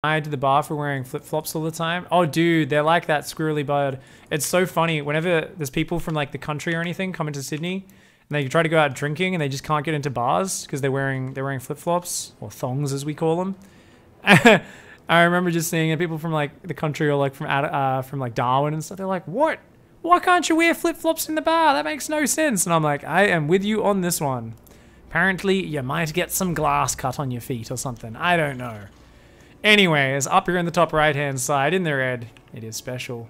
to the bar for wearing flip-flops all the time. Oh, dude, they're like that squirrely bird. It's so funny. Whenever there's people from like the country or anything come into Sydney and they try to go out drinking and they just can't get into bars because they're wearing flip-flops or thongs as we call them. I remember just seeing people from like the country or like from like Darwin and stuff. They're like, "What? Why can't you wear flip-flops in the bar? That makes no sense." And I'm like, I am with you on this one. Apparently, you might get some glass cut on your feet or something. I don't know. Anyways, up here in the top right-hand side, in the red, it is special.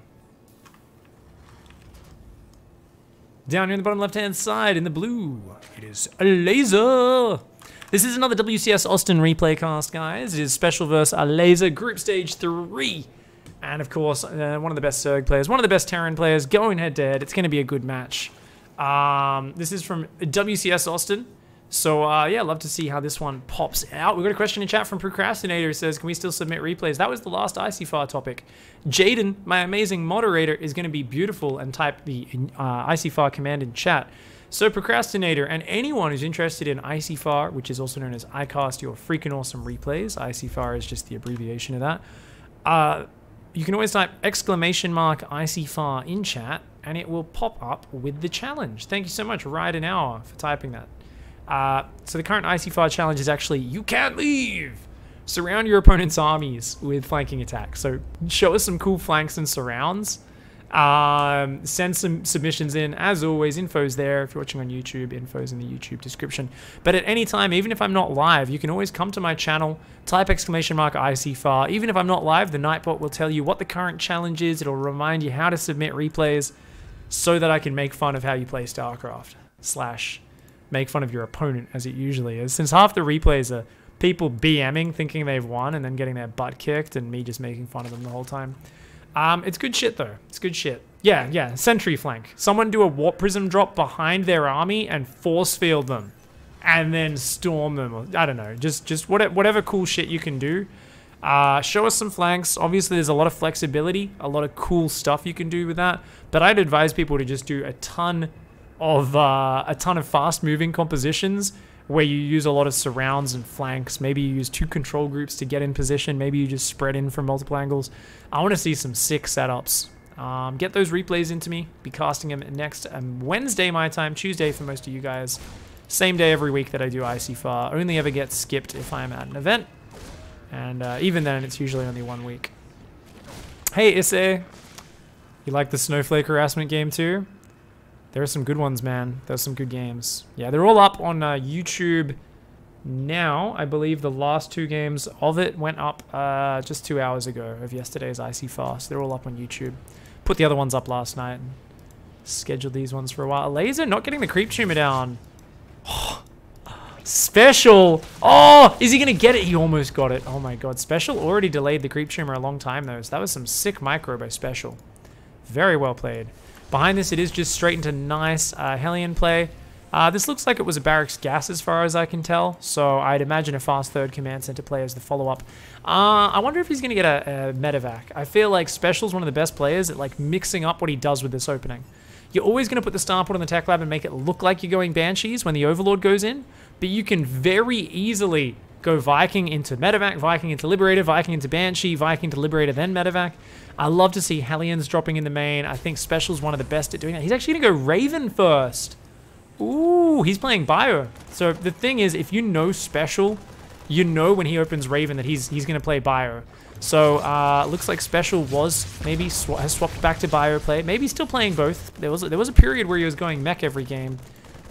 Down here in the bottom left-hand side, in the blue, it is Elazer. This is another WCS Austin replay cast, guys. It is special versus Elazer, Group Stage 3. And, of course, one of the best Zerg players, one of the best Terran players, going head-to-head. It's going to be a good match. This is from WCS Austin. So, yeah, love to see how this one pops out. We've got a question in chat from Procrastinator who says, can we still submit replays? That was the last ICFAR topic. Jaden, my amazing moderator, is going to be beautiful and type the ICFAR command in chat. So, Procrastinator and anyone who's interested in ICFAR, which is also known as iCast Your Freaking Awesome Replays, ICFAR is just the abbreviation of that, you can always type !ICFAR in chat and it will pop up with the challenge. Thank you so much, Ride an Hour, for typing that. So the current ICFAR challenge is actually, you can't leave! Surround your opponent's armies with flanking attacks. So show us some cool flanks and surrounds. Send some submissions in. As always, info's there. If you're watching on YouTube, info's in the YouTube description. But at any time, even if I'm not live, you can always come to my channel, type !ICFAR. Even if I'm not live, the Nightbot will tell you what the current challenge is. It'll remind you how to submit replays so that I can make fun of how you play StarCraft. / make fun of your opponent, as it usually is. Since half the replays are people BMing, thinking they've won, and then getting their butt kicked, and me just making fun of them the whole time. It's good shit, though. It's good shit. Yeah, sentry flank. Someone do a warp prism drop behind their army and force field them. And then storm them. Or, I don't know. Just whatever cool shit you can do. Show us some flanks. Obviously, there's a lot of flexibility, a lot of cool stuff you can do with that. But I'd advise people to just do a ton of fast-moving compositions where you use a lot of surrounds and flanks. Maybe you use 2 control groups to get in position. Maybe you just spread in from multiple angles. I want to see some sick setups. Get those replays into me. Be casting them next Wednesday my time, Tuesday for most of you guys. Same day every week that I do ICFAR. Only ever gets skipped if I'm at an event. And even then, it's usually only 1 week. Hey, Issei. You like the Snowflake harassment game too? There are some good ones, man. There's some good games. Yeah, they're all up on YouTube now. I believe the last 2 games of it went up just 2 hours ago of yesterday's ICFAR. So they're all up on YouTube. Put the other ones up last night and scheduled these ones for a while. Elazer not getting the creep tumor down. Oh, Special. Oh, is he going to get it? He almost got it. Oh my god. Special already delayed the creep tumor a long time though. So that was some sick micro by Special. Very well played. Behind this, it is just straight into nice Hellion play. This looks like it was a Barracks Gas as far as I can tell, so I'd imagine a fast third command center play as the follow-up. I wonder if he's going to get a medevac. I feel like Special's one of the best players at like mixing up what he does with this opening. You're always going to put the starport on the tech lab and make it look like you're going Banshees when the Overlord goes in, but you can very easily go Viking into medevac, Viking into Liberator, Viking into Banshee, Viking to Liberator, then medevac. I love to see Hellions dropping in the main. I think Special's one of the best at doing that. He's actually going to go Raven first. Ooh, he's playing Bio. So the thing is, if you know Special, you know when he opens Raven that he's going to play Bio. So looks like Special was maybe has swapped back to Bio play. Maybe still playing both. There was a period where he was going mech every game,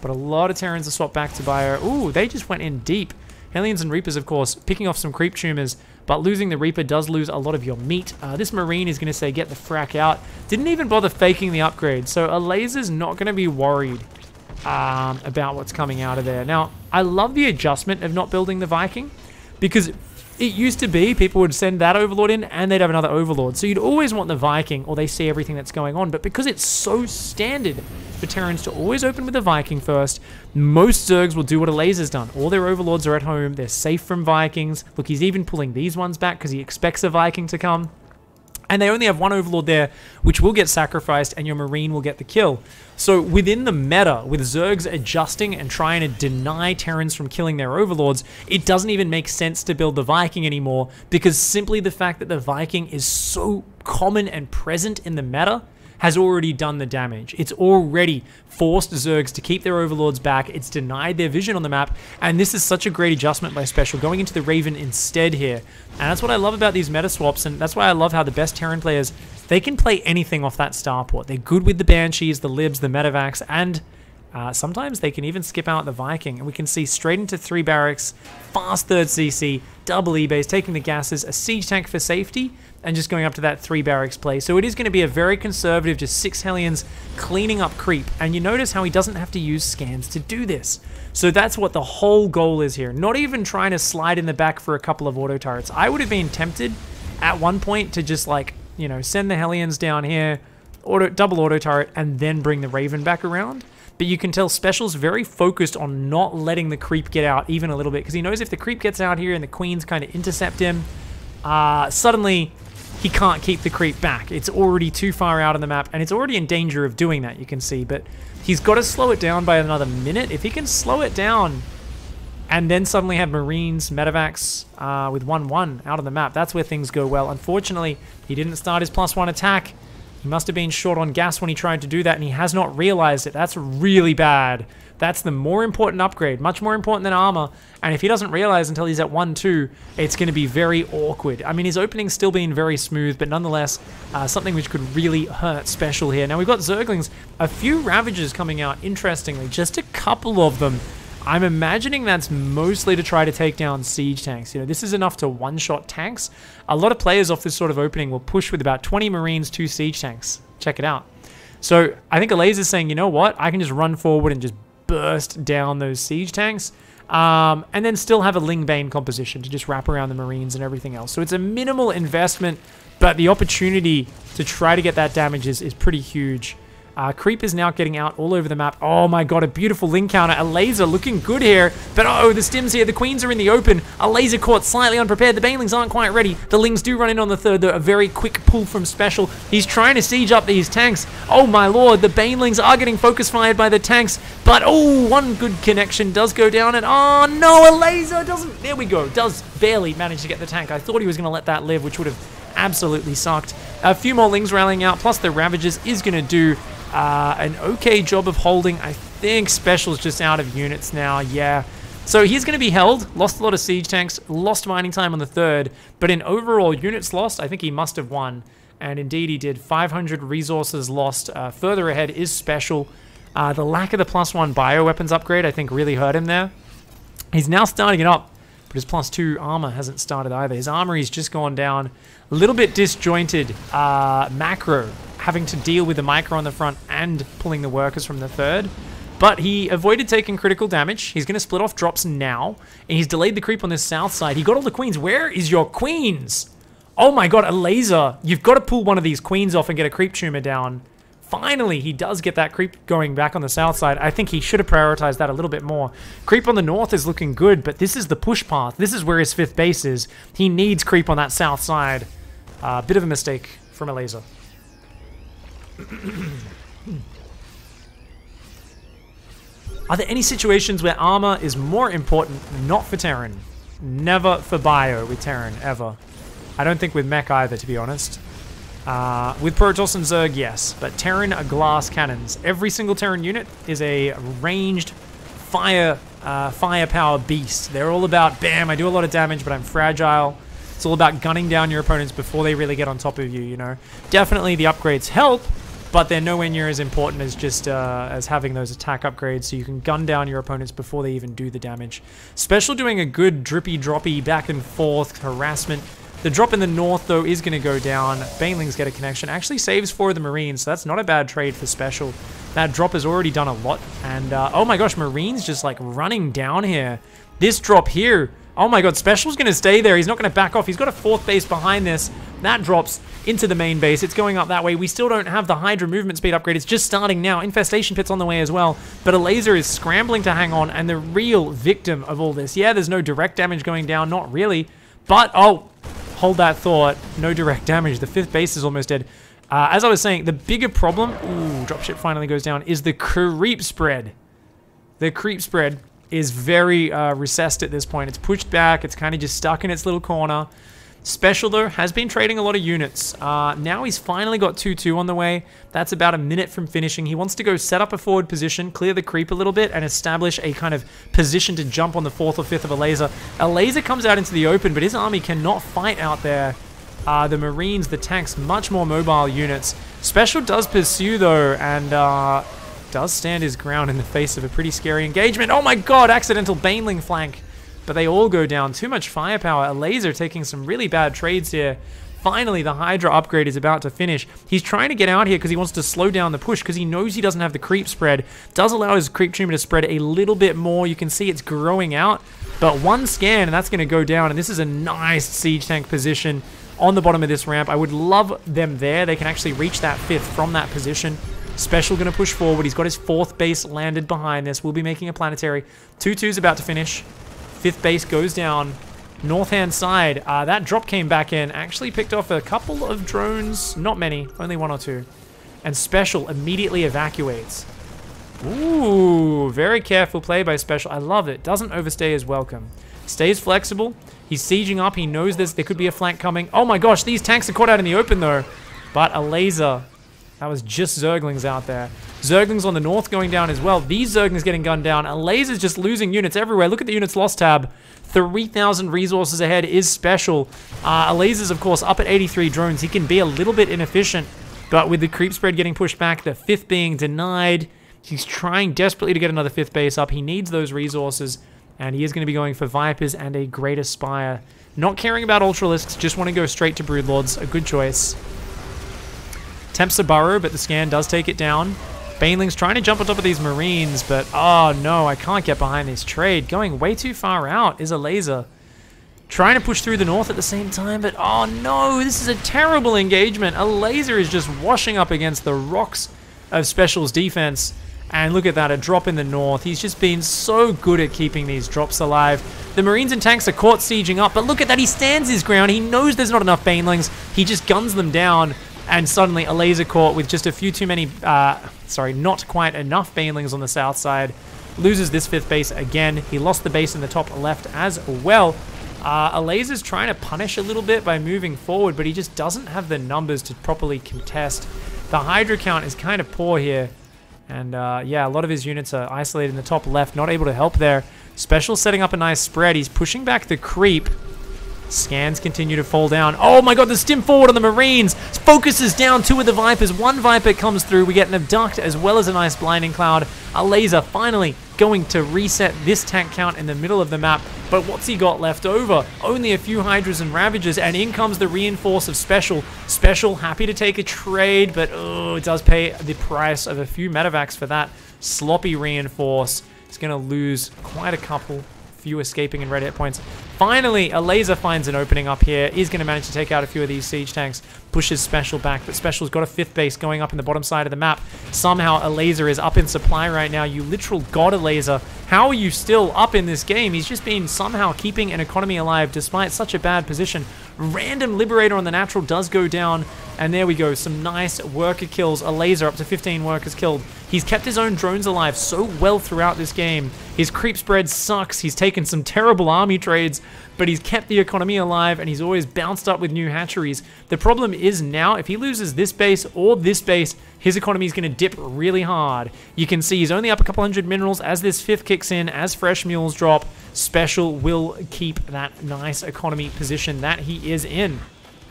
but a lot of Terrans have swapped back to Bio. Ooh, they just went in deep. Hellions and Reapers, of course, picking off some creep tumors, but losing the Reaper does lose a lot of your meat. This Marine is going to say, get the frack out. Didn't even bother faking the upgrade, so Elazer's not going to be worried about what's coming out of there. Now, I love the adjustment of not building the Viking, because it used to be people would send that Overlord in and they'd have another Overlord. So you'd always want the Viking or they see everything that's going on. But because it's so standard for Terrans to always open with the Viking first, most Zergs will do what Elazer's done. All their Overlords are at home. They're safe from Vikings. Look, he's even pulling these ones back because he expects a Viking to come. And they only have one Overlord there, which will get sacrificed, and your Marine will get the kill. So within the meta, with Zergs adjusting and trying to deny Terrans from killing their Overlords, it doesn't even make sense to build the Viking anymore, because simply the fact that the Viking is so common and present in the meta has already done the damage. It's already forced Zergs to keep their Overlords back. It's denied their vision on the map, and this is such a great adjustment by Special, going into the Raven instead here. And that's what I love about these meta swaps, and that's why I love how the best Terran players, they can play anything off that starport. They're good with the Banshees, the Libs, the Medivacs, and sometimes they can even skip out the Viking. And we can see straight into 3 barracks, fast 3rd CC, double E-base, taking the gases, a siege tank for safety, and just going up to that 3 barracks play. So it is going to be a very conservative, just 6 Hellions cleaning up creep. And you notice how he doesn't have to use scans to do this. So that's what the whole goal is here. Not even trying to slide in the back for a couple of auto turrets. I would have been tempted at one point to just, like, you know, send the Hellions down here, double auto turret, and then bring the Raven back around. But you can tell Special's very focused on not letting the creep get out even a little bit, because he knows if the creep gets out here and the Queens kind of intercept him, suddenly he can't keep the creep back. It's already too far out on the map, and it's already in danger of doing that, you can see. But he's got to slow it down by another minute. If he can slow it down and then suddenly have Marines, Medivacs with 1-1 out on the map, that's where things go well. Unfortunately, he didn't start his +1 attack. He must have been short on gas when he tried to do that, and he has not realized it. That's really bad. That's the more important upgrade, much more important than armor. And if he doesn't realize until he's at 1-2, it's going to be very awkward. I mean, his opening's still been very smooth, but nonetheless, something which could really hurt Special here. Now, we've got Zerglings, a few Ravagers coming out, interestingly, just a couple of them. I'm imagining that's mostly to try to take down siege tanks. You know, this is enough to one-shot tanks. A lot of players off this sort of opening will push with about 20 Marines, 2 siege tanks. Check it out. So I think Elazer is saying, you know what? I can just run forward and just burst down those siege tanks, and then still have a Ling Bane composition to just wrap around the Marines and everything else. So it's a minimal investment, but the opportunity to try to get that damage is pretty huge. Creep is now getting out all over the map. Oh my god, a beautiful Ling counter. Elazer looking good here, but oh, the stims here. The Queens are in the open. Elazer caught slightly unprepared. The Banelings aren't quite ready. The Lings do run in on the 3rd, though. A very quick pull from Special. He's trying to siege up these tanks. Oh my lord, the Banelings are getting focus fired by the tanks, but oh, one good connection does go down, and oh no, Elazer doesn't, there we go, does barely manage to get the tank. I thought he was going to let that live, which would have absolutely sucked. A few more Lings rallying out, plus the Ravagers is going to do an okay job of holding. I think Special's just out of units now, yeah. So he's going to be held, lost a lot of siege tanks, lost mining time on the 3rd, but in overall units lost, I think he must have won. And indeed he did. 500 resources lost. Further ahead is Special. The lack of the +1 bioweapons upgrade, I think, really hurt him there. He's now starting it up, but his +2 armor hasn't started either. His armory's just gone down. A little bit disjointed macro, having to deal with the micro on the front and pulling the workers from the 3rd. But he avoided taking critical damage. He's going to split off drops now, and he's delayed the creep on this south side. He got all the Queens. Where is your Queens? Oh my god, Elazer. You've got to pull one of these Queens off and get a creep tumor down. Finally, he does get that creep going back on the south side. I think he should have prioritized that a little bit more. Creep on the north is looking good, but this is the push path. This is where his 5th base is. He needs creep on that south side. Bit of a mistake from Elazer. Are there any situations where armor is more important? Not for Terran. Never for bio with Terran, ever. I don't think with mech either, to be honest. With Protoss and Zerg, yes. But Terran are glass cannons. Every single Terran unit is a ranged firepower beast. They're all about, bam, I do a lot of damage, but I'm fragile. It's all about gunning down your opponents before they really get on top of you, you know. Definitely the upgrades help, but they're nowhere near as important as just as having those attack upgrades, so you can gun down your opponents before they even do the damage. Special doing a good drippy-droppy back and forth harassment. The drop in the north, though, is going to go down. Banelings get a connection. Actually saves 4 of the Marines, so that's not a bad trade for Special. That drop has already done a lot, and oh my gosh, Marines just like running down here. This drop here, oh my god, Special's going to stay there. He's not going to back off. He's got a 4th base behind this. That drops into the main base. It's going up that way. We still don't have the Hydra movement speed upgrade. It's just starting now. Infestation Pit's on the way as well. But Elazer is scrambling to hang on, and the real victim of all this. Yeah, there's no direct damage going down. Not really. But, oh, hold that thought. No direct damage. The 5th base is almost dead. As I was saying, the bigger problem, dropship finally goes down, is the creep spread. The creep spread is very recessed at this point. It's pushed back. It's kind of just stuck in its little corner. Special, though, has been trading a lot of units. Now he's finally got 2-2 on the way. That's about a minute from finishing. He wants to go set up a forward position, clear the creep a little bit, and establish a kind of position to jump on the 4th or 5th of Elazer. Elazer comes out into the open, but his army cannot fight out there. The Marines, the tanks, much more mobile units. Special does pursue, though, and does stand his ground in the face of a pretty scary engagement. Oh my god, accidental Baneling flank. But they all go down. Too much firepower. Elazer taking some really bad trades here. Finally, the Hydra upgrade is about to finish. He's trying to get out here because he wants to slow down the push because he knows he doesn't have the creep spread. Does allow his creep tumor to spread a little bit more. You can see it's growing out. But one scan and that's going to go down. And this is a nice siege tank position on the bottom of this ramp. I would love them there. They can actually reach that 5th from that position. Special going to push forward. He's got his 4th base landed behind this. We'll be making a planetary. 2-2's about to finish. 5th base goes down. North hand side. That drop came back in. Actually picked off a couple of drones. Not many. Only 1 or 2. And Special immediately evacuates. Ooh. Very careful play by Special. I love it. Doesn't overstay his welcome. Stays flexible. He's sieging up. He knows there could be a flank coming. Oh my gosh. These tanks are caught out in the open though. But Elazer. That was just Zerglings out there. Zerglings on the north going down as well. These Zerglings getting gunned down. Elazer's just losing units everywhere. Look at the units lost tab. 3,000 resources ahead is Special. Elazer's, of course, up at 83 drones. He can be a little bit inefficient. But with the creep spread getting pushed back, the 5th being denied, he's trying desperately to get another 5th base up. He needs those resources. And he is going to be going for Vipers and a Greater Spire. Not caring about Ultralisks. Just want to go straight to Broodlords. A good choice. Attempts to burrow, but the scan does take it down. Baneling's trying to jump on top of these Marines, but oh no, I can't get behind this trade. Going way too far out is Elazer. Trying to push through the north at the same time, but oh no, this is a terrible engagement. Elazer is just washing up against the rocks of Special's defense. And look at that, a drop in the north. He's just been so good at keeping these drops alive. The Marines and tanks are caught sieging up, but look at that, he stands his ground. He knows there's not enough Banelings. He just guns them down. And suddenly Elazer caught with just a few too many, not quite enough Banelings on the south side. Loses this 5th base again. He lost the base in the top left as well. Elazer's trying to punish a little bit by moving forward, but he just doesn't have the numbers to properly contest. The Hydra count is kind of poor here. And yeah, a lot of his units are isolated in the top left, not able to help there. Special setting up a nice spread. He's pushing back the creep. Scans continue to fall down. Oh my god, the stim forward on the Marines. Focuses down 2 of the Vipers. 1 Viper comes through. We get an abduct as well as a nice blinding cloud. Elazer finally going to reset this tank count in the middle of the map. But what's he got left over? Only a few Hydras and Ravagers, and in comes the reinforce of Special. Special happy to take a trade, but oh, it does pay the price of a few medevacs for that sloppy reinforce. It's going to lose quite a couple. Few escaping and red hit points. Finally, Elazer finds an opening up here. He's going to manage to take out a few of these siege tanks. Pushes Special back, but Special's got a 5th base going up in the bottom side of the map. Somehow, Elazer is up in supply right now. You literal god Elazer. How are you still up in this game? He's just been somehow keeping an economy alive despite such a bad position. Random Liberator on the natural does go down. And there we go. Some nice worker kills. Elazer up to 15 workers killed. He's kept his own drones alive so well throughout this game. His creep spread sucks. He's taken some terrible army trades, but he's kept the economy alive and he's always bounced up with new hatcheries. The problem is now, if he loses this base or this base, his economy is going to dip really hard. You can see he's only up a couple hundred minerals as this 5th kicks in, as fresh mules drop. Special will keep that nice economy position that he is in.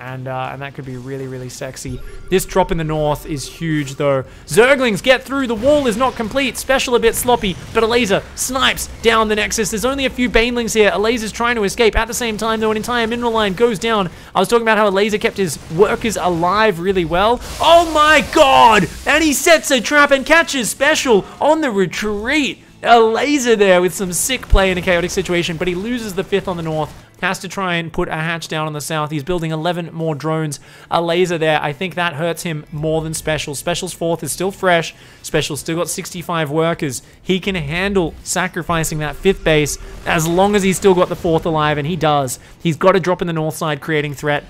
And that could be really, really sexy. This drop in the north is huge, though. Zerglings get through. The wall is not complete. Special a bit sloppy, but Elazer snipes down the Nexus. There's only a few Banelings here. Elazer's trying to escape. At the same time, though, an entire mineral line goes down. I was talking about how Elazer kept his workers alive really well. Oh my god! And he sets a trap and catches Special on the retreat. Elazer there with some sick play in a chaotic situation, but he loses the 5th on the north. has to try and put a hatch down on the south. He's building 11 more drones. Elazer there, I think that hurts him more than Special. Special's 4th is still fresh. Special's still got 65 workers. He can handle sacrificing that 5th base as long as he's still got the 4th alive, and he does. He's got to drop in the north side, creating threat.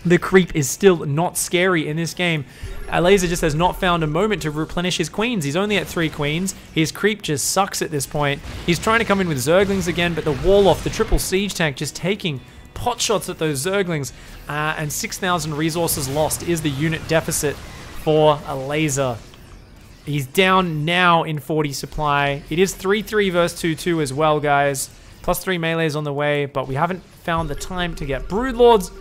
The creep is still not scary in this game. Elazer just has not found a moment to replenish his queens. He's only at 3 queens. His creep just sucks at this point. He's trying to come in with Zerglings again, but the wall off, the triple siege tank just taking pot shots at those Zerglings. And 6,000 resources lost is the unit deficit for Elazer. He's down now in 40 supply. It is 3-3 versus 2-2 as well, guys. +3 melees on the way, but we haven't found the time to get Broodlords,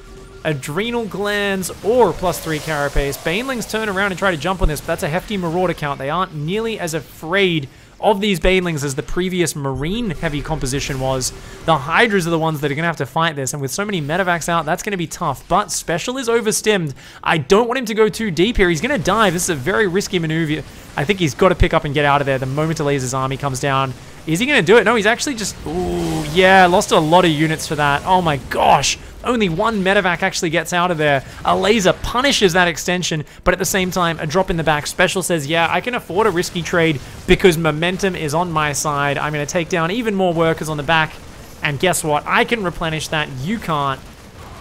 Adrenal Glands, or +3 Carapace. Banelings turn around and try to jump on this, but that's a hefty Marauder count. They aren't nearly as afraid of these Banelings as the previous Marine-heavy composition was. The Hydras are the ones that are going to have to fight this, and with so many medevacs out, that's going to be tough. But Special is overstimmed. I don't want him to go too deep here. He's going to dive. This is a very risky maneuver. I think he's got to pick up and get out of there the moment Elazer's army comes down. Is he going to do it? No, he's actually just... Ooh, yeah, lost a lot of units for that. Oh my gosh. Only 1 medevac actually gets out of there. Elazer punishes that extension, but at the same time, a drop in the back. Special says, yeah, I can afford a risky trade because momentum is on my side. I'm going to take down even more workers on the back. And guess what? I can replenish that. You can't.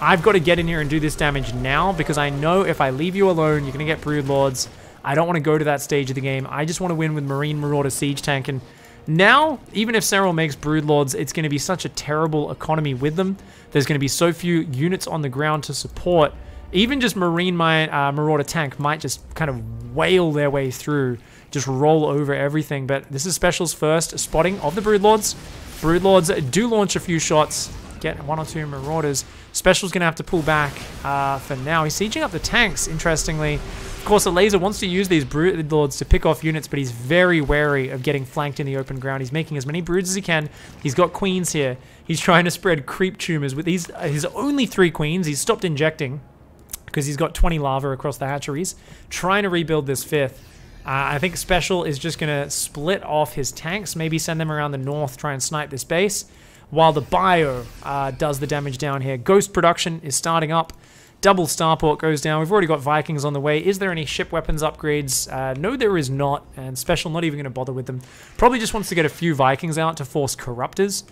I've got to get in here and do this damage now because I know if I leave you alone, you're going to get Broodlords. I don't want to go to that stage of the game. I just want to win with Marine Marauder Siege Tank. And now, even if Serral makes Broodlords, it's going to be such a terrible economy with them. There's going to be so few units on the ground to support. Even just Marine Marauder Tank might just kind of wail their way through, just roll over everything. But this is Special's first spotting of the Broodlords. Broodlords do launch a few shots, get 1 or 2 Marauders. Special's going to have to pull back for now. He's sieging up the tanks, interestingly. Of course, Elazer wants to use these Broodlords to pick off units, but he's very wary of getting flanked in the open ground. He's making as many broods as he can. He's got queens here. He's trying to spread creep tumors with these. His only 3 queens. He's stopped injecting because he's got 20 lava across the hatcheries. Trying to rebuild this 5th. I think Special is just going to split off his tanks, maybe send them around the north, try and snipe this base, while the Bio does the damage down here. Ghost production is starting up. Double Starport goes down. We've already got Vikings on the way. Is there any ship weapons upgrades? No, there is not. And Special not even going to bother with them. Probably just wants to get a few Vikings out to force Corruptors.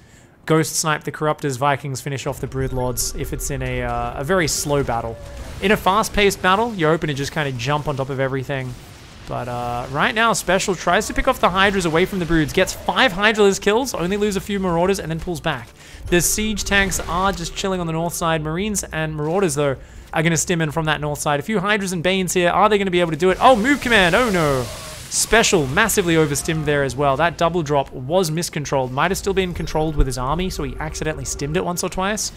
Ghost snipe the Corruptors. Vikings finish off the Broodlords if it's in a very slow battle. In a fast-paced battle, you're hoping to just kind of jump on top of everything. But right now, Special tries to pick off the Hydras away from the Broods. Gets 5 Hydraless kills, only lose a few Marauders, and then pulls back. The Siege tanks are just chilling on the north side. Marines and Marauders, though, are going to stim in from that north side. A few Hydras and Banes here. Are they going to be able to do it? Oh, move command. Oh, no. Special massively overstimmed there as well. That double drop was miscontrolled. Might have still been controlled with his army, so he accidentally stimmed it once or twice.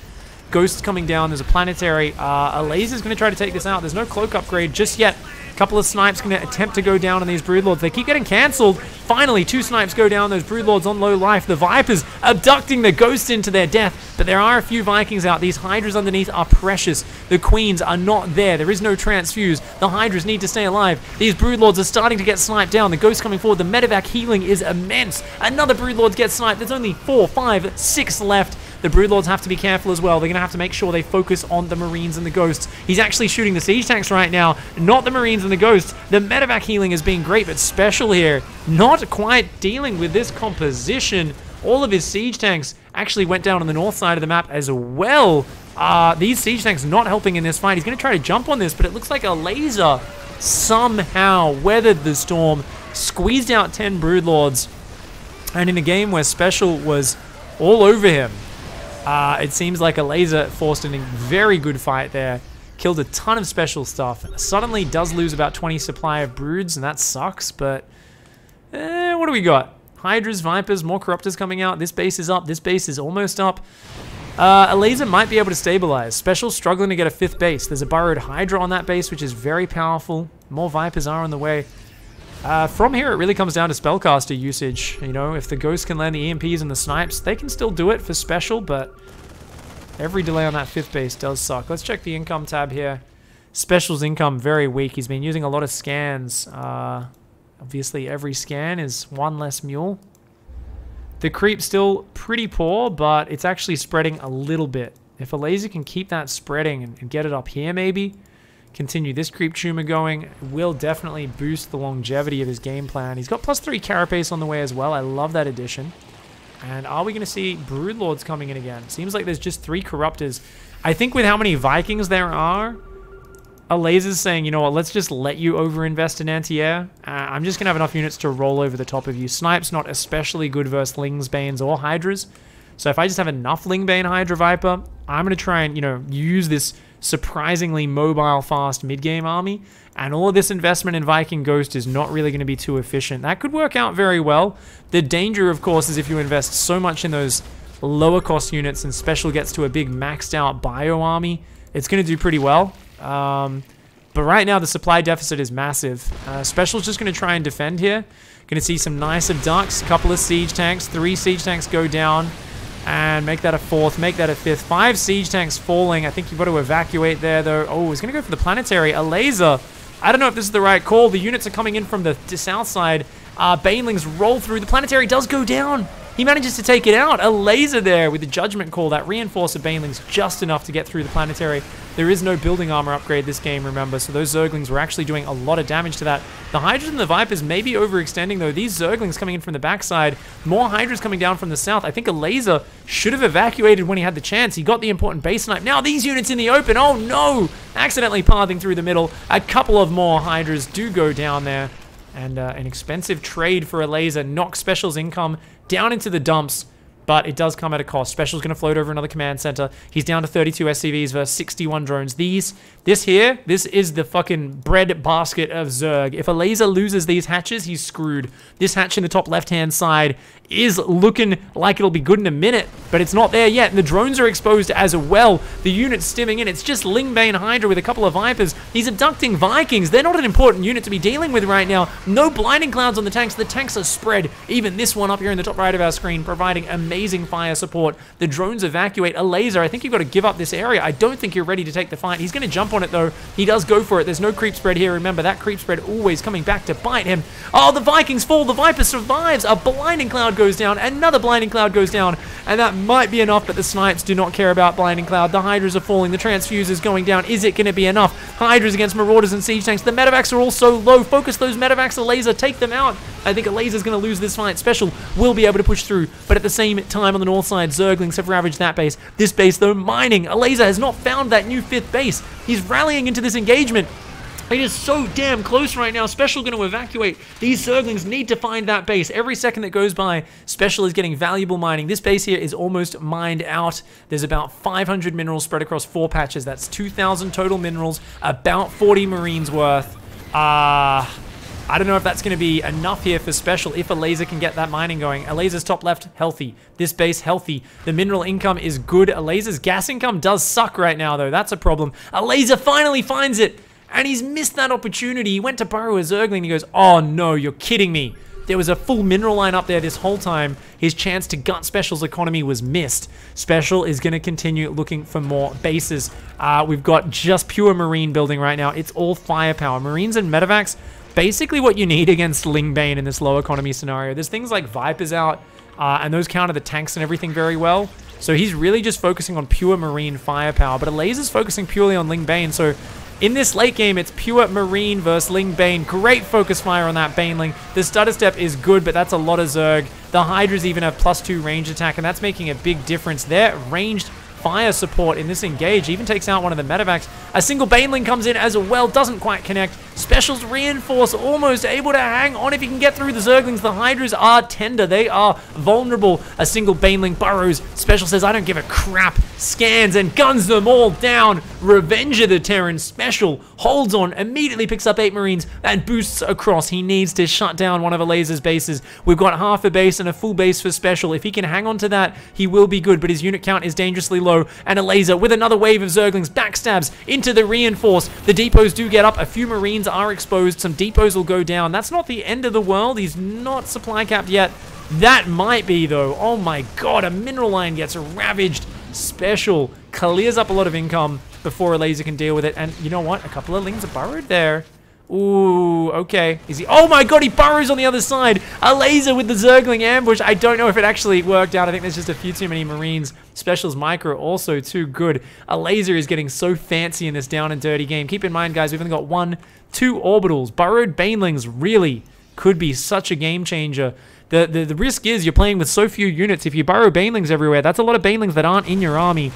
Ghosts coming down. There's a planetary. Elazer's going to try to take this out. There's no cloak upgrade just yet. A couple of snipes going to attempt to go down on these Broodlords. They keep getting cancelled. Finally, 2 snipes go down. Those Broodlords on low life. The Vipers abducting the Ghosts into their death. But there are a few Vikings out. These Hydras underneath are precious. The Queens are not there. There is no transfuse. The Hydras need to stay alive. These Broodlords are starting to get sniped down. The Ghosts coming forward. The medevac healing is immense. Another Broodlord gets sniped. There's only 4, 5, 6 left. The Broodlords have to be careful as well. They're going to have to make sure they focus on the Marines and the Ghosts. He's actually shooting the Siege tanks right now, not the Marines and the Ghosts. The medevac healing has been great, but Special here, not quite dealing with this composition. All of his Siege tanks actually went down on the north side of the map as well. These Siege tanks not helping in this fight. He's going to try to jump on this, but it looks like Elazer somehow weathered the storm, squeezed out 10 Broodlords, and in a game where Special was all over him, it seems like Elazer forced a very good fight there. Killed a ton of Special stuff. Suddenly does lose about 20 supply of Broods, and that sucks, but what do we got? Hydras, Vipers, more Corruptors coming out. This base is up. This base is almost up. Elazer might be able to stabilize. Special struggling to get a 5th base. There's a burrowed Hydra on that base, which is very powerful. More Vipers are on the way. From here, it really comes down to spellcaster usage. You know, if the Ghosts can land the EMPs and the snipes, they can still do it for Special, but every delay on that 5th base does suck. Let's check the income tab here. Special's income, very weak. He's been using a lot of scans. Obviously, every scan is 1 less mule. The creep's still pretty poor, but it's actually spreading a little bit. If Elazer can keep that spreading and get it up here maybe, continue this creep tumor going, will definitely boost the longevity of his game plan. He's got +3 carapace on the way as well. I love that addition. And are we going to see Broodlords coming in again? Seems like there's just 3 Corruptors. I think with how many Vikings there are, Elazer's saying, you know what, let's just let you overinvest in anti-air. I'm just going to have enough units to roll over the top of you. Snipe's not especially good versus Lings, Banes, or Hydras. So if I just have enough Lingbane Hydra Viper, I'm going to try and, you know, use this surprisingly mobile, fast mid-game army. And all of this investment in Viking Ghost is not really going to be too efficient. That could work out very well. The danger, of course, is if you invest so much in those lower cost units and Special gets to a big maxed out bio army, it's going to do pretty well. But right now, the supply deficit is massive. Special's just going to try and defend here. Going to see some nice abducts, couple of siege tanks, 3 siege tanks go down. And make that a 4th, make that a 5th. 5 siege tanks falling. I think you've got to evacuate there, though. Oh, he's going to go for the planetary. Elazer. I don't know if this is the right call. The units are coming in from the south side. Banelings roll through. The planetary does go down. He manages to take it out. Elazer there with the judgment call. That reinforcer Banelings just enough to get through the planetary. There is no building armor upgrade this game, remember, so those Zerglings were actually doing a lot of damage to that. The Hydras and the Vipers may be overextending, though. These Zerglings coming in from the backside, more Hydras coming down from the south. I think Elazer should have evacuated when he had the chance. He got the important base snipe. Now these units in the open. Oh no! Accidentally pathing through the middle. A couple of more Hydras do go down there. And an expensive trade for Elazer knocks Special's income down into the dumps, but it does come at a cost. Special's going to float over another command center. He's down to 32 SCVs versus 61 drones. This is the fucking bread basket of Zerg. If Elazer loses these hatches, he's screwed. This hatch in the top left-hand side is looking like it'll be good in a minute, but it's not there yet, and the drones are exposed as well. The unit's stimming in. It's just Lingbane Hydra with a couple of Vipers. He's abducting Vikings. They're not an important unit to be dealing with right now. No blinding clouds on the tanks. The tanks are spread. Even this one up here in the top right of our screen, providing amazing fire support. The drones evacuate. Elazer, I think you've got to give up this area. I don't think you're ready to take the fight. He's going to jump on it, though. He does go for it. There's no creep spread here. Remember, that creep spread always coming back to bite him. Oh, the Vikings fall. The Viper survives. A blinding cloud goes down. Another blinding cloud goes down. And that might be enough, but the snipes do not care about blinding cloud. The Hydras are falling. The transfuse is going down. Is it going to be enough? Hydras against Marauders and siege tanks. The medevacs are all so low. Focus those medevacs. Elazer, take them out. I think Elazer's going to lose this fight. Special will be able to push through, but at the same time on the north side, Zerglings have ravaged that base. This base, though, mining. Elazer has not found that new 5th base. He's rallying into this engagement. It is so damn close right now. Special going to evacuate. These Zerglings need to find that base. Every second that goes by, Special is getting valuable mining. This base here is almost mined out. There's about 500 minerals spread across 4 patches. That's 2,000 total minerals, about 40 Marines worth. I don't know if that's going to be enough here for Special if Elazer can get that mining going. Elazer's top left, healthy. This base, healthy. The mineral income is good. Elazer's gas income does suck right now, though. That's a problem. Elazer finally finds it, and he's missed that opportunity. He went to burrow a Zergling, and he goes, oh no, you're kidding me. There was a full mineral line up there this whole time. His chance to gut Special's economy was missed. Special is going to continue looking for more bases. We've got just pure Marine building right now. It's all firepower. Marines and medevacs, basically what you need against Lingbane in this low economy scenario. There's things like Vipers out, and those counter the tanks and everything very well. So he's really just focusing on pure Marine firepower, but Elazer's focusing purely on Lingbane. So in this late game, it's pure Marine versus Lingbane. Great focus fire on that Baneling. The stutter step is good, but that's a lot of Zerg. The Hydras even have +2 range attack, and that's making a big difference. Their ranged fire support in this engage even takes out one of the medevacs. A single Baneling comes in as well, doesn't quite connect. Special's reinforce, almost able to hang on if he can get through the Zerglings. The Hydras are tender, they are vulnerable. A single Baneling burrows. Special says, I don't give a crap. Scans and guns them all down. Revenge of the Terran. Special holds on, immediately picks up 8 Marines and boosts across. He needs to shut down one of Elazer's bases. We've got half a base and a full base for Special. If he can hang on to that, he will be good, but his unit count is dangerously low. And Elazer with another wave of Zerglings backstabs into the reinforce. The depots do get up. A few Marines are exposed. Some depots will go down. That's not the end of the world. He's not supply capped yet. That might be, though. Oh my god, a mineral line gets ravaged. Special clears up a lot of income before Elazer can deal with it. And you know what? A couple of Lings are burrowed there. Ooh, okay. Is he? Oh my god, he burrows on the other side. Elazer with the Zergling ambush. I don't know if it actually worked out. I think there's just a few too many Marines. Specials micro also too good. Elazer is getting so fancy in this down and dirty game. Keep in mind, guys, we've only got 1, 2 orbitals. Burrowed Banelings really could be such a game changer. The risk is you're playing with so few units. If you burrow Banelings everywhere, that's a lot of Banelings that aren't in your army.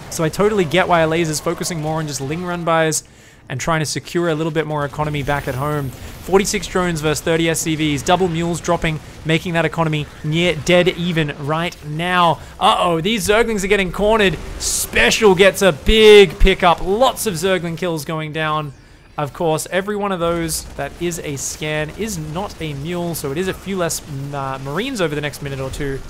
So I totally get why Elazer's focusing more on just Ling run buys and trying to secure a little bit more economy back at home. 46 drones versus 30 SCVs. Double mules dropping, making that economy near dead even right now. Uh-oh, these Zerglings are getting cornered. Special gets a big pickup. Lots of Zergling kills going down. Of course, every one of those that is a scan is not a mule, so it is a few less Marines over the next minute or two.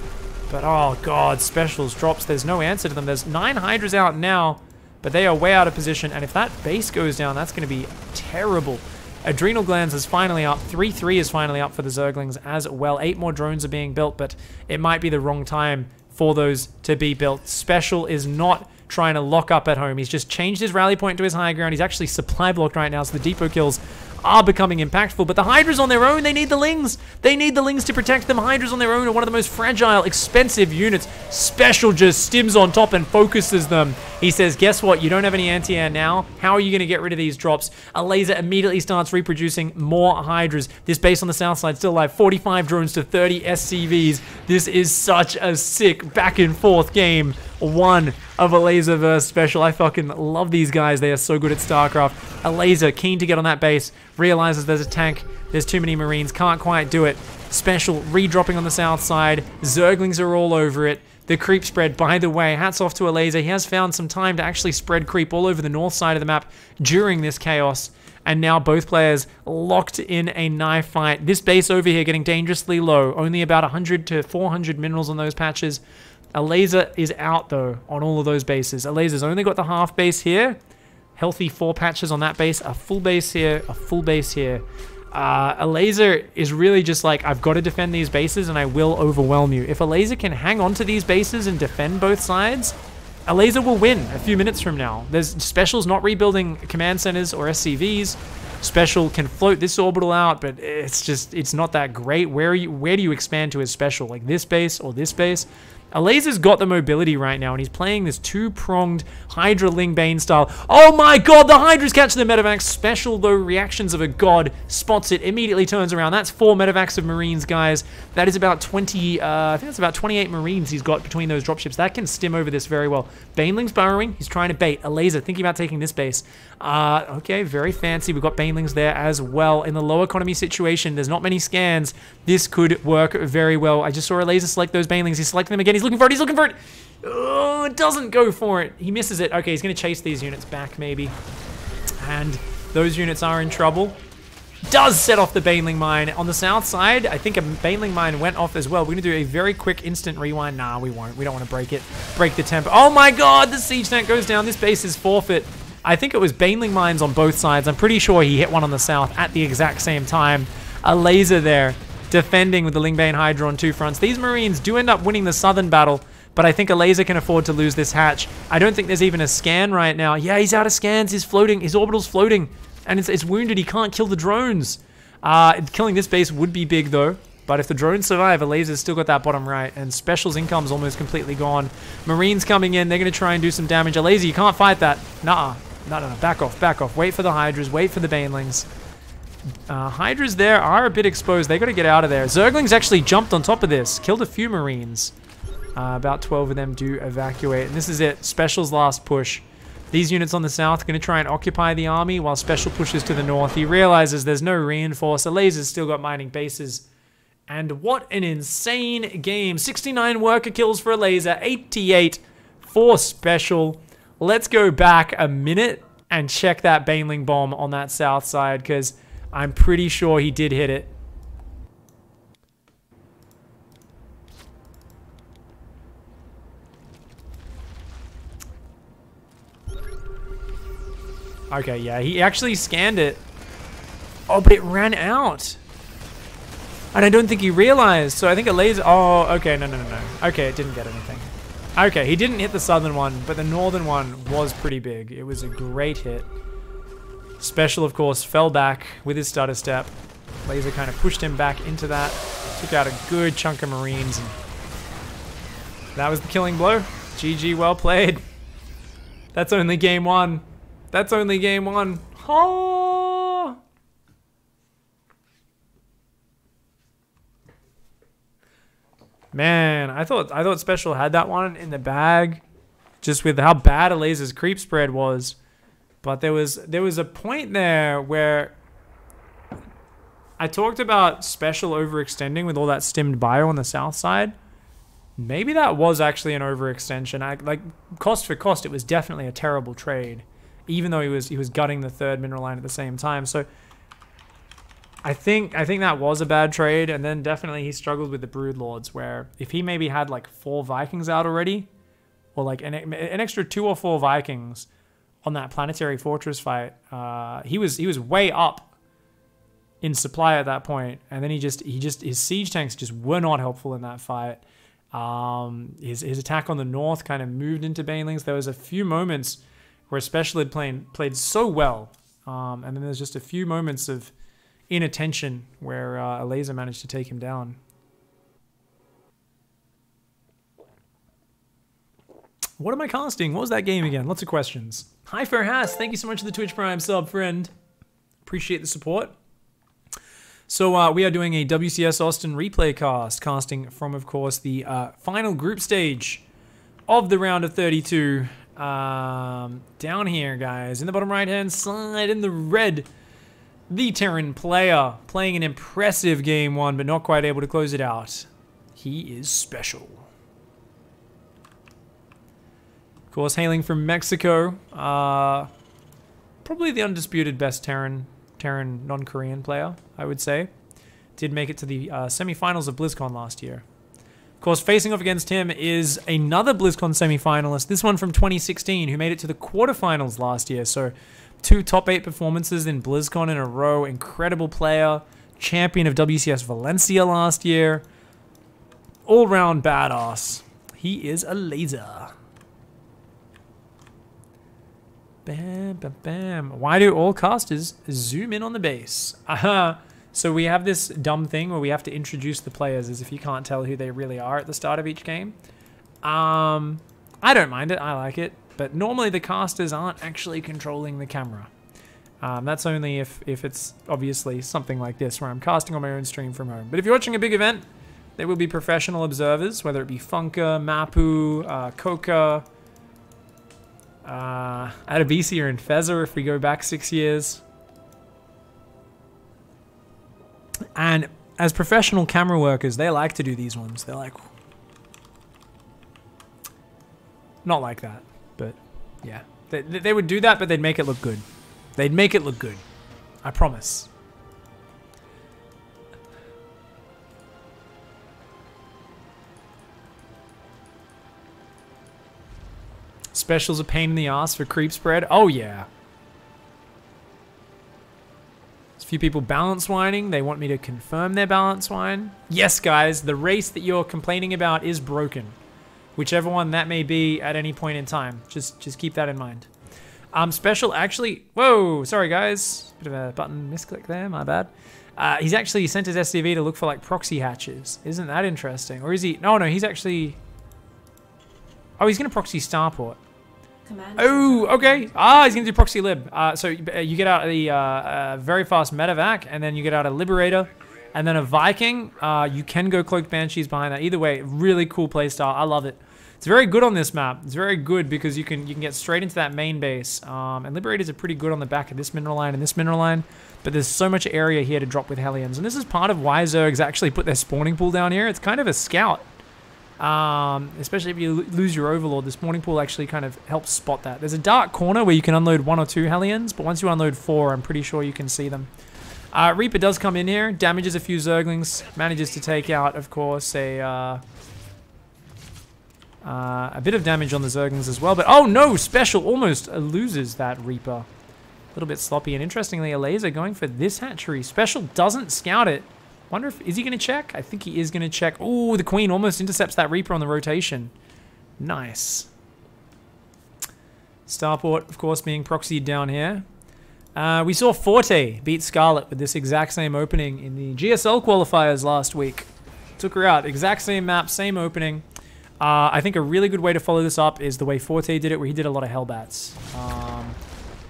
But oh god, Specials drops. There's no answer to them. There's 9 Hydras out now, but they are way out of position, and if that base goes down, that's going to be terrible. Adrenal Glands is finally up. 3-3 is finally up for the Zerglings as well. 8 more drones are being built, but it might be the wrong time for those to be built. Special is not trying to lock up at home. He's just changed his rally point to his high ground. He's actually supply blocked right now, so the depot kills are becoming impactful. But the Hydras on their own, they need the Lings. They need the Lings to protect them. Hydras on their own are one of the most fragile, expensive units. Special just stims on top and focuses them. He says, guess what? You don't have any anti-air now. How are you going to get rid of these drops? Elazer immediately starts reproducing more Hydras. This base on the south side still alive. 45 drones to 30 SCVs. This is such a sick back and forth game. 1 of Elazer versus Special. I fucking love these guys. They are so good at StarCraft. Elazer, keen to get on that base, realizes there's a tank. There's too many Marines. Can't quite do it. Special redropping on the south side. Zerglings are all over it. The creep spread, by the way, hats off to Elazer. He has found some time to actually spread creep all over the north side of the map during this chaos. And now both players locked in a knife fight. This base over here getting dangerously low. Only about 100 to 400 minerals on those patches. Elazer is out, though, on all of those bases. Elazer's only got the half base here. Healthy 4 patches on that base. A full base here. A full base here. Elazer is really just like, I've got to defend these bases and I will overwhelm you. If Elazer can hang on to these bases and defend both sides, Elazer will win a few minutes from now. There's Special's not rebuilding command centers or SCVs. Special can float this orbital out, but it's not that great. Where do you expand to his Special? Like this base or this base? Elazer's got the mobility right now, and he's playing this 2-pronged Hydra Ling Bane style. Oh my god, the Hydras catch the medevacs. Special, though, reactions of a god, spots it, immediately turns around. That's 4 medevacs of Marines, guys. That is about 20, I think that's about 28 Marines he's got between those dropships. That can stim over this very well. Baneling's burrowing. He's trying to bait. Elazer thinking about taking this base. Okay, very fancy. We've got Banelings there as well. In the low economy situation, there's not many scans. This could work very well. I just saw Elazer select those Banelings. He's selecting them again. He's looking for it. He's looking for it. Oh, it doesn't go for it. He misses it. Okay, he's going to chase these units back, maybe. And those units are in trouble. Does set off the Baneling mine. On the south side, I think a Baneling mine went off as well. We're going to do a very quick instant rewind. Nah, we won't. We don't want to break it. Break the tempo. Oh my god, the siege tank goes down. This base is forfeit. I think it was Baneling mines on both sides. I'm pretty sure he hit one on the south at the exact same time. Elazer there, defending with the Lingbane Hydra on 2 fronts. These Marines do end up winning the southern battle, but I think Elazer can afford to lose this hatch. I don't think there's even a scan right now. Yeah, he's out of scans. He's floating. His orbital's floating, and it's wounded. He can't kill the drones. Killing this base would be big, though. But if the drones survive, Elazer's still got that bottom right, and Special's income's almost completely gone. Marines coming in. They're going to try and do some damage. Elazer, you can't fight that. Nuh-uh. No. Back off. Back off. Wait for the Hydras. Wait for the Banelings. Hydras there are a bit exposed. They got to get out of there. Zerglings actually jumped on top of this. Killed a few Marines. About 12 of them do evacuate. And this is it. Special's last push. These units on the south are going to try and occupy the army while Special pushes to the north. He realizes there's no reinforce. Elazer's still got mining bases. And what an insane game. 69 worker kills for Elazer. 88 for Special. Let's go back a minute and check that Baneling bomb on that south side, because I'm pretty sure he did hit it. Okay, yeah, he actually scanned it. Oh, but it ran out. And I don't think he realized, so I think Elazer... Oh, okay, no. Okay, it didn't get anything. Okay, he didn't hit the southern one, but the northern one was pretty big. It was a great hit. Special, of course, fell back with his stutter step. Elazer kind of pushed him back into that. Took out a good chunk of Marines. And that was the killing blow. GG, well played. That's only game one. That's only game one. Oh! Man, I thought Special had that one in the bag, just with how bad Elazer's creep spread was. But there was a point there where I talked about Special overextending with all that stimmed bio on the south side. Maybe that was actually an overextension. Like cost for cost, it was definitely a terrible trade, even though he was gutting the third mineral line at the same time. So I think that was a bad trade, and then definitely he struggled with the Broodlords, where if he maybe had like 4 Vikings out already, or like an extra 2 or 4 Vikings on that Planetary Fortress fight, he was way up in supply at that point, and then his siege tanks just were not helpful in that fight. His attack on the north kind of moved into Banelings. There was a few moments where Special had played so well, and then there's just a few moments of inattention where Elazer managed to take him down. What am I casting? What was that game again? Lots of questions. Hi Ferhas, thank you so much for the Twitch Prime sub, friend. Appreciate the support. So we are doing a WCS Austin replay casting from, of course, the final group stage of the round of 32. Down here, guys, in the bottom right-hand side, in the red, the Terran player playing an impressive game one, but not quite able to close it out. He is Special. Of course, hailing from Mexico, probably the undisputed best Terran non-Korean player, I would say. Did make it to the semifinals of BlizzCon last year. Of course, facing off against him is another BlizzCon semifinalist, this one from 2016, who made it to the quarterfinals last year. So 2 top 8 performances in BlizzCon in a row. Incredible player, champion of WCS Valencia last year. All-round badass. He is Elazer. Bam, bam, bam. Why do all casters zoom in on the base? So we have this dumb thing where we have to introduce the players as if you can't tell who they really are at the start of each game. I don't mind it. I like it. But normally the casters aren't actually controlling the camera. That's only if it's obviously something like this where I'm casting on my own stream from home. But if you're watching a big event, there will be professional observers, whether it be Funka, Mapu, Coca, Adabisi, or in Fezzer if we go back 6 years. And as professional camera workers, they like to do these ones. They're like, not like that, but yeah. They would do that, but they'd make it look good. They'd make it look good. I promise. Special's a pain in the ass for creep spread. Oh, yeah. There's a few people balance whining. They want me to confirm their balance whine. Yes, guys, the race that you're complaining about is broken. Whichever one that may be at any point in time. Just keep that in mind. Special actually... Whoa, sorry, guys. Bit of a button misclick there, my bad. He's actually sent his SCV to look for, like, proxy hatches. Isn't that interesting? Or is he... No, he's actually... Oh, he's going to proxy Starport. Oh, okay. He's going to do proxy lib. So you get out the very fast medevac, and then you get out a Liberator, and then a Viking. You can go Cloaked Banshees behind that. Either way, really cool playstyle. I love it. It's very good on this map. It's very good because you can get straight into that main base. And Liberators are pretty good on the back of this mineral line and this mineral line, but there's so much area here to drop with Hellions. And this is part of why Zergs actually put their spawning pool down here. It's kind of a scout. Especially if you lose your Overlord, the spawning pool actually kind of helps spot that. There's a dark corner where you can unload 1 or 2 Hellions, but once you unload 4, I'm pretty sure you can see them. Reaper does come in here, damages a few Zerglings, manages to take out, of course, a bit of damage on the Zerglings as well, but oh no, Special almost loses that Reaper. A little bit sloppy, and interestingly, Elazer going for this hatchery. Special doesn't scout it. Wonder if, is he going to check? I think he is going to check. Oh, the Queen almost intercepts that Reaper on the rotation. Nice. Starport, of course, being proxied down here. We saw Forte beat Scarlet with this exact same opening in the GSL qualifiers last week. Took her out. Exact same map, same opening. I think a really good way to follow this up is the way Forte did it, where he did a lot of Hellbats.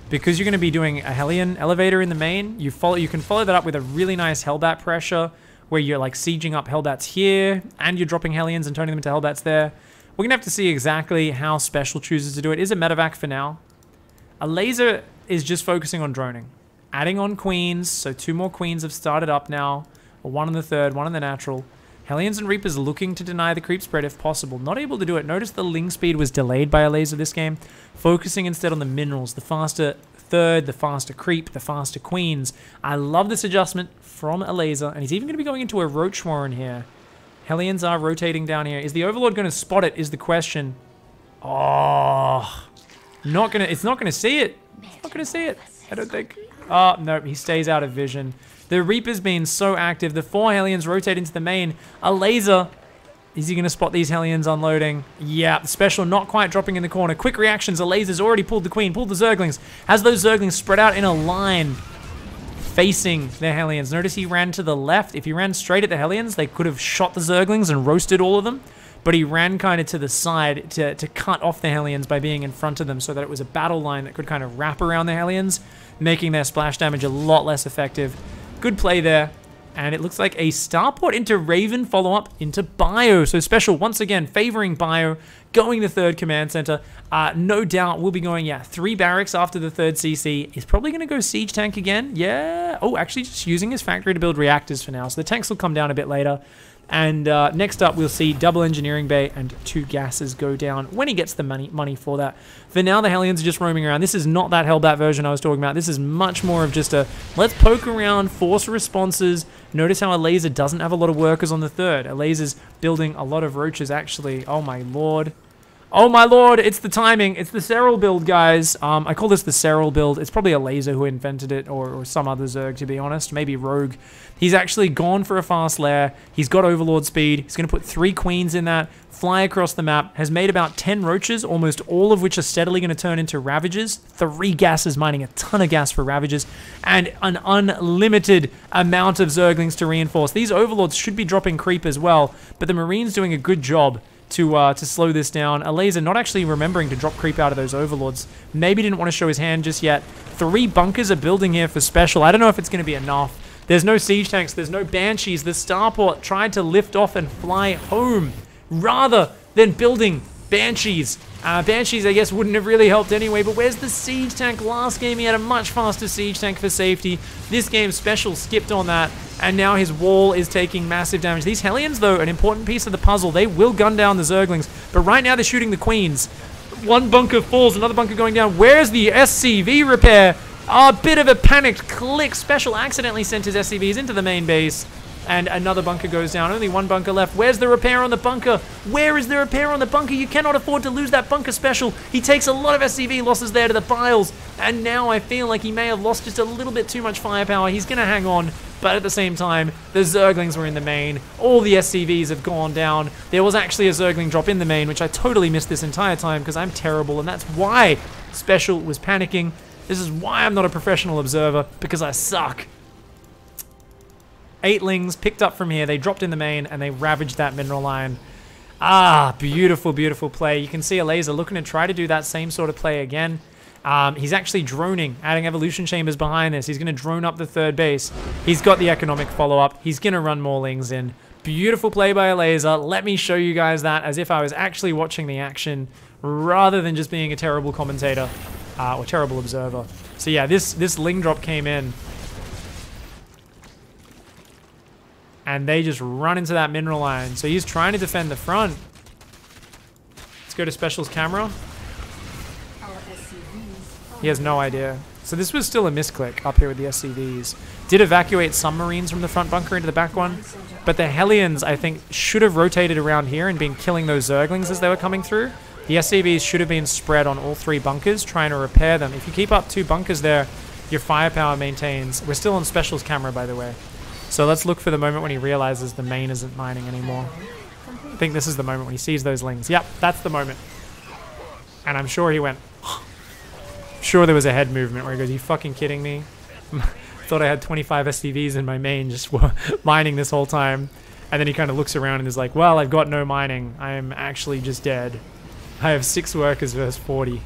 Because you're going to be doing a Hellion elevator in the main, you can follow that up with a really nice Hellbat pressure, where you're like sieging up Hellbats here, and you're dropping Hellions and turning them into Hellbats there. We're going to have to see exactly how Special chooses to do it. Is a medevac for now. Elazer is just focusing on droning. Adding on queens, so 2 more queens have started up now. 1 in the third, 1 in the natural. Hellions and Reapers looking to deny the creep spread if possible. Not able to do it. Notice the Ling speed was delayed by Elazer this game. Focusing instead on the minerals. The faster third, the faster creep, the faster queens. I love this adjustment from Elazer. And he's even going to be going into a Roach Warren here. Hellions are rotating down here. Is the Overlord going to spot it is the question. Oh, it's not going to see it. It's not going to see it, I don't think. Oh, no, he stays out of vision. The Reaper's been so active. The 4 Hellions rotate into the main. Elazer, is he going to spot these Hellions unloading? Yeah, the Special not quite dropping in the corner. Quick reactions. Elazer's already pulled the Queen, pulled the Zerglings. Has those Zerglings spread out in a line facing their Hellions. Notice he ran to the left. If he ran straight at the Hellions, they could have shot the Zerglings and roasted all of them. But he ran kind of to the side to cut off the Hellions by being in front of them so that it was a battle line that could kind of wrap around the Hellions, making their splash damage a lot less effective. Good play there. And it looks like a Starport into Raven follow-up into Bio. So Special, once again, favoring Bio, going the 3rd command center. No doubt we'll be going, 3 barracks after the 3rd CC. He's probably going to go Siege Tank again. Yeah. Oh, actually just using his factory to build reactors for now. So the tanks will come down a bit later. And next up, we'll see double engineering bay and 2 gases go down when he gets the money for that. For now, the Hellions are just roaming around. This is not that Hellbat version I was talking about. This is much more of just a, let's poke around, force responses. Notice how Elazer doesn't have a lot of workers on the 3rd. Elazer's building a lot of roaches, actually. Oh, my lord. Oh my lord, it's the timing. It's the Serral build, guys. I call this the Serral build. It's probably Elazer who invented it, or some other Zerg, to be honest. Maybe Rogue. He's actually gone for a fast lair. He's got Overlord speed. He's going to put 3 queens in that, fly across the map, has made about 10 roaches, almost all of which are steadily going to turn into Ravagers. 3 gases, mining a ton of gas for Ravagers, and an unlimited amount of Zerglings to reinforce. These Overlords should be dropping creep as well, but the Marines doing a good job to slow this down. Elazer not actually remembering to drop creep out of those Overlords. Maybe didn't want to show his hand just yet. 3 bunkers are building here for Special. I don't know if it's going to be enough. There's no siege tanks. There's no Banshees. The Starport tried to lift off and fly home rather than building Banshees. Banshees, I guess, wouldn't have really helped anyway, but where's the siege tank? Last game, he had a much faster siege tank for safety. This game, Special skipped on that, and now his wall is taking massive damage. These Hellions, though, an important piece of the puzzle. They will gun down the Zerglings, but right now they're shooting the Queens. 1 bunker falls, another bunker going down. Where's the SCV repair? A bit of a panicked click. Special accidentally sent his SCVs into the main base. And another bunker goes down. Only 1 bunker left. Where's the repair on the bunker? Where is the repair on the bunker? You cannot afford to lose that bunker, Special. He takes a lot of SCV losses there to the piles. And now I feel like he may have lost just a little bit too much firepower. He's going to hang on. But at the same time, the Zerglings were in the main. All the SCVs have gone down. There was actually a Zergling drop in the main, which I totally missed this entire time because I'm terrible. And that's why Special was panicking. This is why I'm not a professional observer, because I suck. 8 lings picked up from here. They dropped in the main and they ravaged that mineral line. Ah, beautiful, beautiful play. You can see Elazer looking to try to do that same sort of play again. He's actually droning, adding evolution chambers behind this. He's going to drone up the 3rd base. He's got the economic follow-up. He's going to run more lings in. Beautiful play by Elazer. Let me show you guys that as if I was actually watching the action rather than just being a terrible commentator or terrible observer. So yeah, this ling drop came in. And they just run into that mineral line. So he's trying to defend the front. Let's go to Special's camera. He has no idea. So this was still a misclick up here with the SCVs. Did evacuate some Marines from the front bunker into the back one. But the Hellions, I think, should have rotated around here and been killing those Zerglings as they were coming through. The SCVs should have been spread on all 3 bunkers, trying to repair them. If you keep up 2 bunkers there, your firepower maintains. We're still on Special's camera, by the way. So let's look for the moment when he realizes the main isn't mining anymore. I think this is the moment when he sees those lings. Yep, that's the moment. And I'm sure he went, sure there was a head movement where he goes, "You fucking kidding me?" Thought I had 25 SCVs in my main, just mining this whole time. And then he kind of looks around and is like, "Well, I've got no mining. I am actually just dead. I have 6 workers versus 40.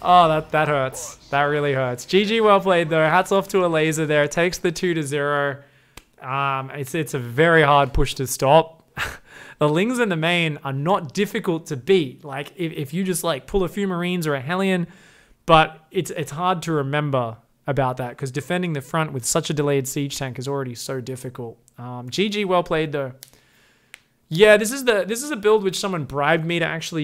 Oh, that hurts. That really hurts. GG, well played though. Hats off to Elazer there. Takes the 2-0. It's a very hard push to stop. The Lings in the main are not difficult to beat. Like if you just like pull a few Marines or a Hellion, but it's hard to remember about that because defending the front with such a delayed siege tank is already so difficult. GG, well played though. Yeah, this is a build which someone bribed me to actually